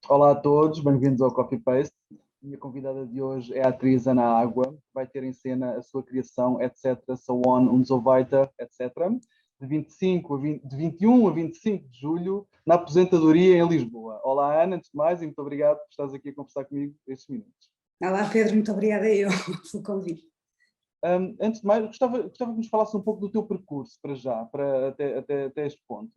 Olá a todos, bem-vindos ao Coffee Paste. Minha convidada de hoje é a atriz Ana Água, que vai ter em cena a sua criação, etc., so on und so weiter, etc., de 21 a 25 de julho, na Aposentadoria em Lisboa. Olá Ana, antes de mais, e muito obrigado por estares aqui a conversar comigo estes minutos. Olá Pedro, muito obrigada eu pelo convite. Antes de mais, gostava que nos falasse um pouco do teu percurso para já, até este ponto.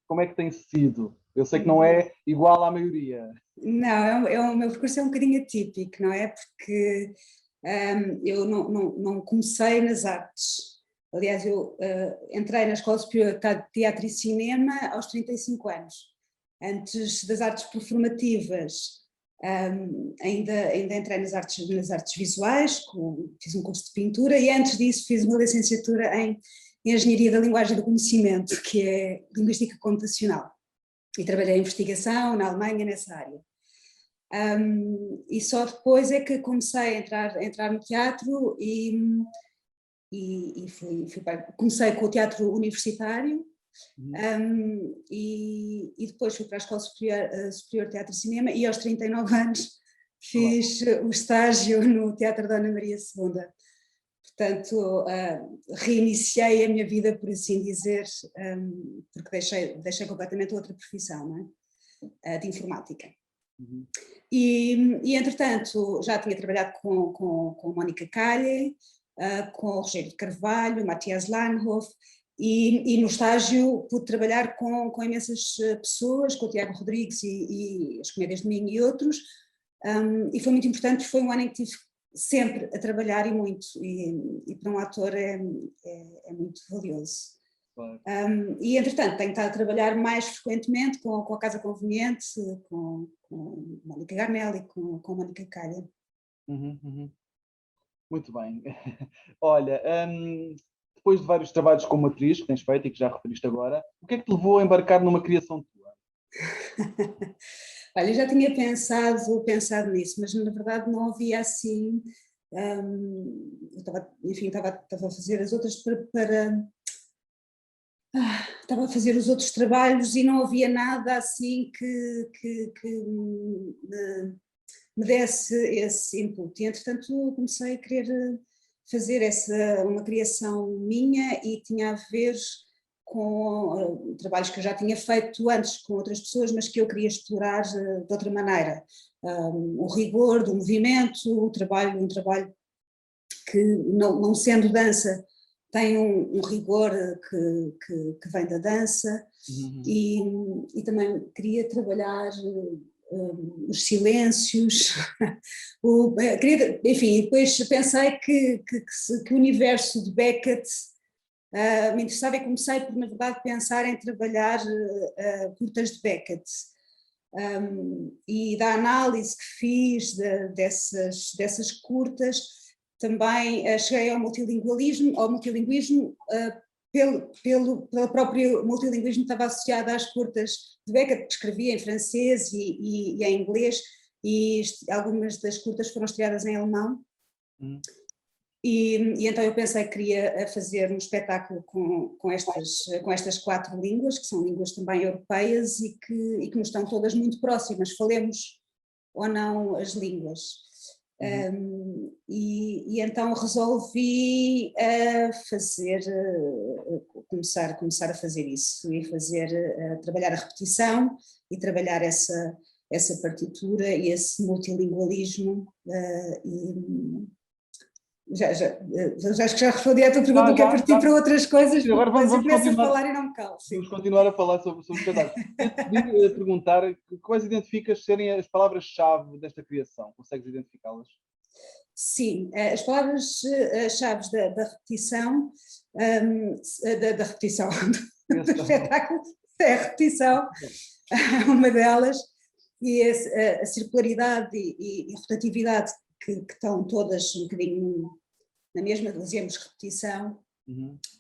Como é que tem sido? Eu sei que não é igual à maioria. Não, o meu percurso é um bocadinho atípico, não é? Porque eu não comecei nas artes. Aliás, eu entrei na Escola Superior de Teatro e Cinema aos 35 anos. Antes das artes performativas, ainda entrei nas artes visuais, fiz um curso de pintura e antes disso fiz uma licenciatura em Engenharia da Linguagem e do Conhecimento, que é Linguística Computacional. E trabalhei em investigação na Alemanha nessa área. E só depois é que comecei a entrar no teatro comecei com o teatro universitário e depois fui para a Escola Superior de Teatro e Cinema e aos 39 anos fiz o estágio no Teatro Dona Maria II. Portanto, reiniciei a minha vida, por assim dizer, porque deixei completamente outra profissão, não é? De informática. E, entretanto, já tinha trabalhado com Mónica Calhe, com o Rogério de Carvalho, Matias Lanhoff, e no estágio pude trabalhar com imensas pessoas, com o Tiago Rodrigues e as Comédias de Minho e outros, e foi muito importante, foi um ano em que tive sempre a trabalhar e muito, e para um ator é muito valioso. Claro. E entretanto tenho estado a trabalhar mais frequentemente com a Casa Conveniente, com Mónica Garnel e com Mónica Calha. Muito bem. Olha, depois de vários trabalhos como atriz que tens feito e que já referiste agora, o que é que te levou a embarcar numa criação tua? Olha, eu já tinha pensado nisso, mas na verdade não havia assim. Eu estava a fazer as outras estava a fazer os outros trabalhos e não havia nada assim que me desse esse input. E entretanto comecei a querer fazer uma criação minha e tinha a ver com trabalhos que eu já tinha feito antes com outras pessoas, mas que eu queria explorar de outra maneira. O rigor do movimento, um trabalho que, não sendo dança, tem um rigor que vem da dança, e também queria trabalhar os silêncios, enfim, depois pensei que o universo de Beckett me interessava e comecei por, na verdade, pensar em trabalhar curtas de Beckett. E da análise que fiz dessas curtas, também cheguei ao multilinguismo, pelo próprio multilinguismo estava associado às curtas de Beckett, que escrevia em francês e em inglês, e algumas das curtas foram estreadas em alemão. E então eu pensei que queria fazer um espetáculo com estas 4 línguas, que são línguas também europeias e que nos estão todas muito próximas, falemos ou não as línguas. E então resolvi começar a fazer isso e trabalhar a repetição e trabalhar essa partitura e esse multilingualismo. Acho que já respondi à tua pergunta, quero partir para outras coisas, sim, agora depois eu começo a falar e não me calo. Vamos continuar a falar sobre os espetáculos. Eu te perguntar quais identificas serem as palavras-chave desta criação, consegues identificá-las? Sim, as palavras-chave da repetição, da repetição do espetáculo, é a repetição, uma delas, e a circularidade e rotatividade que estão todas um bocadinho na mesma, dizemos repetição,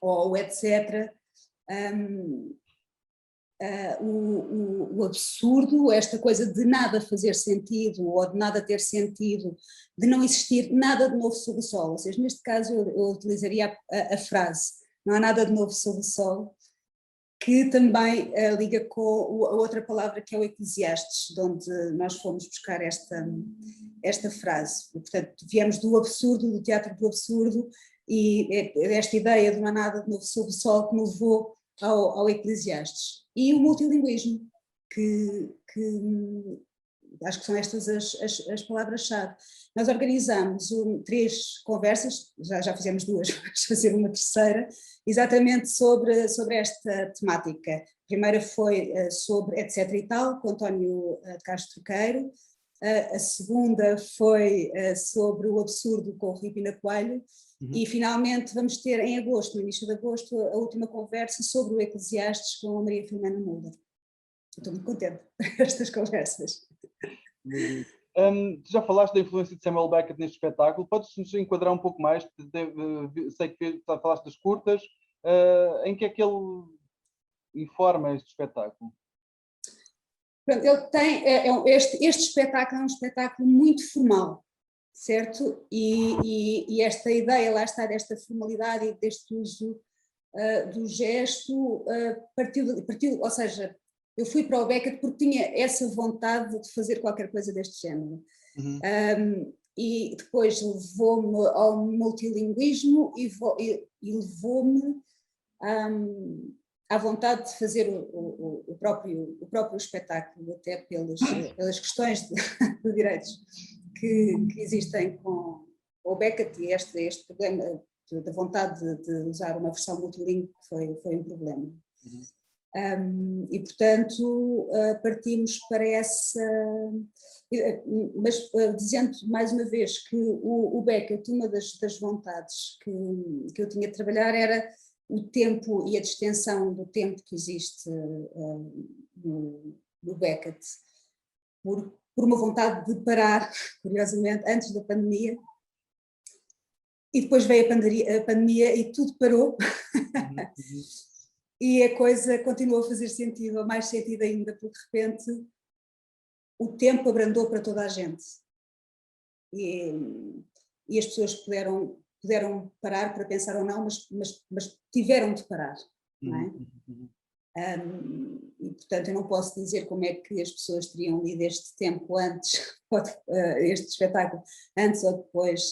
ou etc. O absurdo, esta coisa de nada fazer sentido ou de nada ter sentido, de não existir nada de novo sob o sol, ou seja, neste caso eu utilizaria a frase, não há nada de novo sob o sol, que também liga com a outra palavra que é o Eclesiastes, de onde nós fomos buscar esta frase. Portanto, viemos do absurdo, do teatro do absurdo, e esta ideia de uma nada de novo sob o sol que me levou ao Eclesiastes. E o multilinguismo, que acho que são estas as palavras-chave. Nós organizamos 3 conversas, já fizemos 2, vamos fazer uma terceira, exatamente sobre esta temática. A primeira foi sobre etc e tal, com António de Castro Troqueiro. A segunda foi sobre o absurdo com o Rui Pina Coelho. E finalmente vamos ter em agosto, no início de agosto, a última conversa sobre o Eclesiastes com a Maria Filomena Mulder. Estou muito contente com estas conversas. Tu já falaste da influência de Samuel Beckett neste espetáculo, podes-nos enquadrar um pouco mais? Sei que falaste das curtas, em que é que ele informa este espetáculo? Ele tem, este espetáculo é um espetáculo muito formal, certo? E esta ideia, lá está, desta formalidade e deste uso do gesto, partiu, ou seja, eu fui para o Beckett porque tinha essa vontade de fazer qualquer coisa deste género. E depois levou-me ao multilinguismo e levou-me à vontade de fazer o próprio espetáculo, até pelas questões de direitos que existem com o Beckett, e este problema da vontade de usar uma versão multilingue foi um problema. E portanto partimos para essa, mas dizendo mais uma vez que o Beckett, uma das vontades que eu tinha de trabalhar era o tempo e a distensão do tempo que existe no Beckett, por uma vontade de parar, curiosamente, antes da pandemia, e depois veio a pandemia e tudo parou. E a coisa continuou a fazer sentido, ou mais sentido ainda, porque de repente o tempo abrandou para toda a gente. E as pessoas puderam parar para pensar ou não, mas tiveram de parar, não é? E portanto eu não posso dizer como é que as pessoas teriam lido este tempo antes, este espetáculo, antes ou depois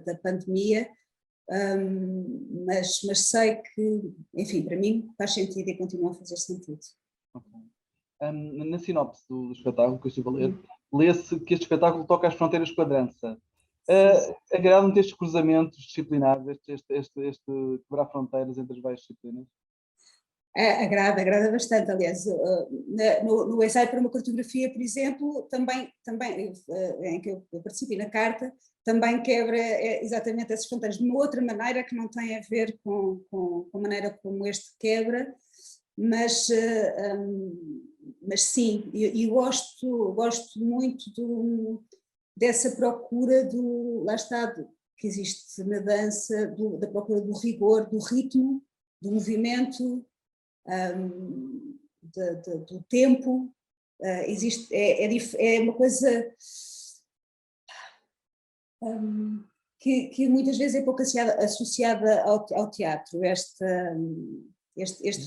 da pandemia. Mas sei que, enfim, para mim faz sentido e continua a fazer sentido. Na sinopse do espetáculo que eu estive a ler, lê-se que este espetáculo toca as fronteiras com a dança. Agrada-me estes cruzamentos disciplinares, este quebrar fronteiras entre as várias disciplinas? Agrada bastante, aliás, no ensaio para uma cartografia, por exemplo, também em que eu participo, e na carta, também quebra exatamente essas fronteiras de uma outra maneira que não tem a ver com a maneira como este quebra, mas sim, e gosto muito dessa procura lá está, que existe na dança, da procura do rigor, do ritmo, do movimento, do tempo. Existe, é uma coisa que muitas vezes é pouco associada ao teatro, este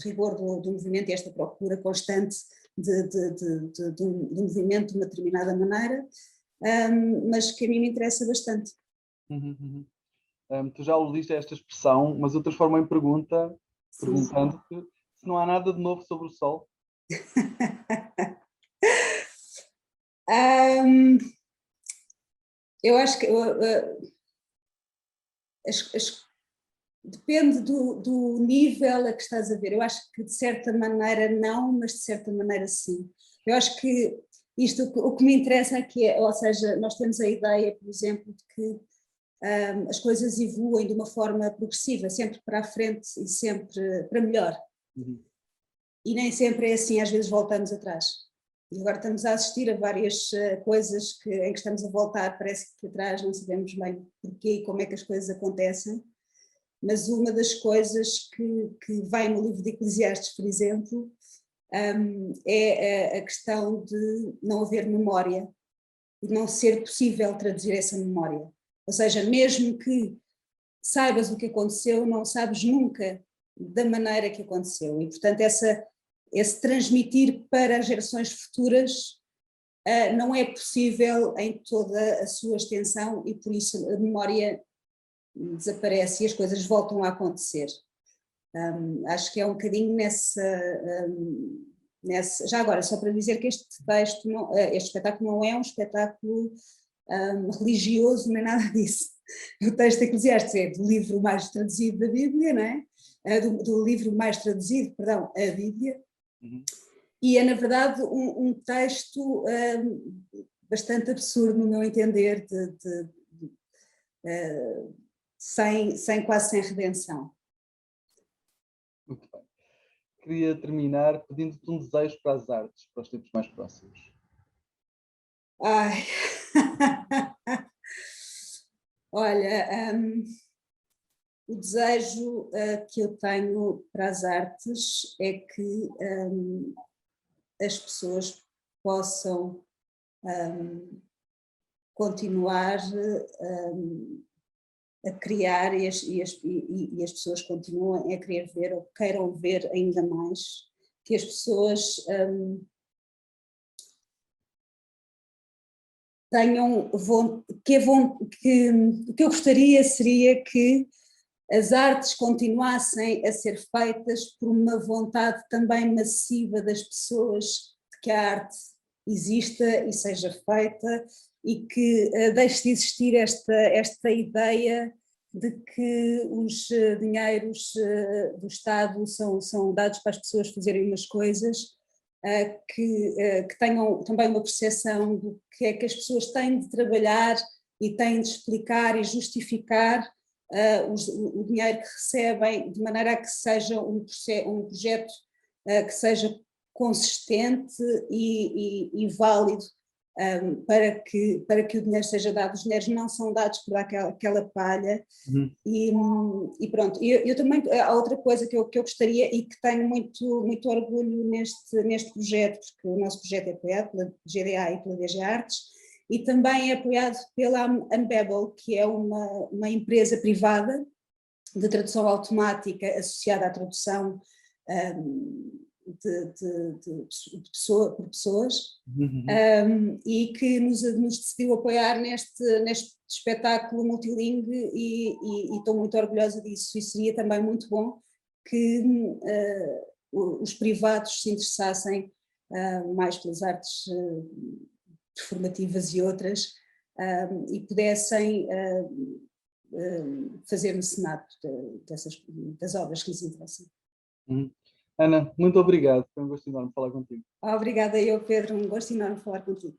rigor do movimento e esta procura constante do movimento de uma determinada maneira, mas que a mim me interessa bastante. Tu já aludiste a esta expressão, mas eu transformo em pergunta, perguntando-te se não há nada de novo sobre o sol. Eu acho que depende do nível a que estás a ver. Eu acho que de certa maneira não, mas de certa maneira sim. Eu acho que o que me interessa aqui é, ou seja, nós temos a ideia, por exemplo, de que as coisas evoluem de uma forma progressiva, sempre para a frente e sempre para melhor. E nem sempre é assim, às vezes voltamos atrás. E agora estamos a assistir a várias coisas em que estamos a voltar, parece que atrás não sabemos bem porquê e como é que as coisas acontecem, mas uma das coisas que vai no livro de Eclesiastes, por exemplo, é a questão de não haver memória e não ser possível traduzir essa memória. Ou seja, mesmo que saibas o que aconteceu, não sabes nunca da maneira que aconteceu. E, portanto, esse transmitir para as gerações futuras não é possível em toda a sua extensão e por isso a memória desaparece e as coisas voltam a acontecer. Acho que é um bocadinho nessa... Já agora, só para dizer que este espetáculo não é um espetáculo religioso, nem nada disso. O texto de Eclesiastes é do livro mais traduzido da Bíblia, não é? Do livro mais traduzido, perdão, a Bíblia. Uhum. E é, na verdade, um texto bastante absurdo, no meu entender, quase sem redenção. Muito bem. Queria terminar pedindo-te um desejo para as artes, para os tempos mais próximos. Ai. Olha, o desejo que eu tenho para as artes é que as pessoas possam continuar a criar e as pessoas continuam a querer ver ou queiram ver ainda mais, que as pessoas tenham o que eu gostaria seria que as artes continuassem a ser feitas por uma vontade também massiva das pessoas de que a arte exista e seja feita e que deixe de existir esta ideia de que os dinheiros do Estado são dados para as pessoas fazerem umas coisas, que tenham também uma percepção do que é que as pessoas têm de trabalhar e têm de explicar e justificar o dinheiro que recebem, de maneira a que seja um projeto que seja consistente e válido para que o dinheiro seja dado. Os dinheiros não são dados por aquela palha. E pronto, eu também, há outra coisa que eu gostaria e que tenho muito orgulho neste projeto, porque o nosso projeto é apoiado pela GDA e pela DG Artes, e também é apoiado pela Unbabel, que é uma empresa privada de tradução automática associada à tradução por pessoas, e que nos decidiu apoiar neste espetáculo multilingue e estou muito orgulhosa disso. E seria também muito bom que os privados se interessassem mais pelas artes performativas e outras e pudessem fazer mecenato das obras que lhes interessam. Ana, muito obrigado, foi um gosto enorme falar contigo. Obrigada eu, Pedro, um gosto enorme falar contigo.